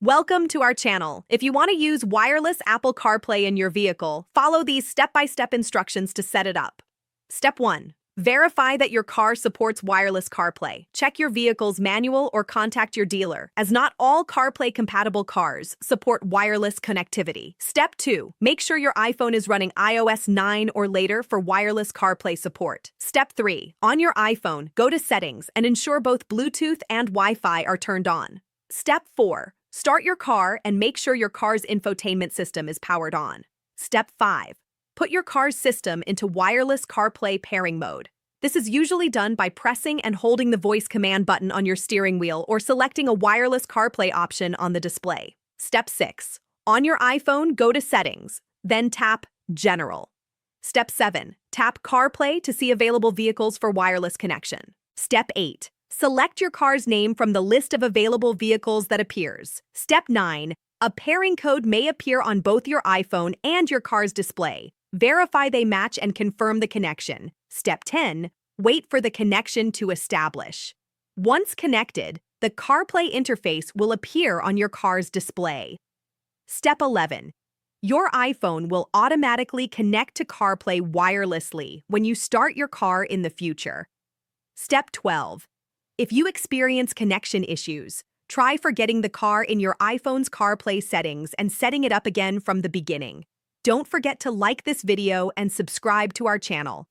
Welcome to our channel. If you want to use wireless Apple CarPlay in your vehicle, follow these step-by-step instructions to set it up. Step 1. Verify that your car supports wireless CarPlay. Check your vehicle's manual or contact your dealer, as not all CarPlay-compatible cars support wireless connectivity. Step 2. Make sure your iPhone is running iOS 9 or later for wireless CarPlay support. Step 3. On your iPhone, go to Settings and ensure both Bluetooth and Wi-Fi are turned on. Step 4. Start your car and make sure your car's infotainment system is powered on. Step 5. Put your car's system into wireless CarPlay pairing mode. This is usually done by pressing and holding the voice command button on your steering wheel or selecting a wireless CarPlay option on the display. Step 6. On your iPhone, go to Settings, then tap General. Step 7. Tap CarPlay to see available vehicles for wireless connection. Step 8. Select your car's name from the list of available vehicles that appears. Step 9. A pairing code may appear on both your iPhone and your car's display. Verify they match and confirm the connection. Step 10. Wait for the connection to establish. Once connected, the CarPlay interface will appear on your car's display. Step 11. Your iPhone will automatically connect to CarPlay wirelessly when you start your car in the future. Step 12. If you experience connection issues, try forgetting the car in your iPhone's CarPlay settings and setting it up again from the beginning. Don't forget to like this video and subscribe to our channel.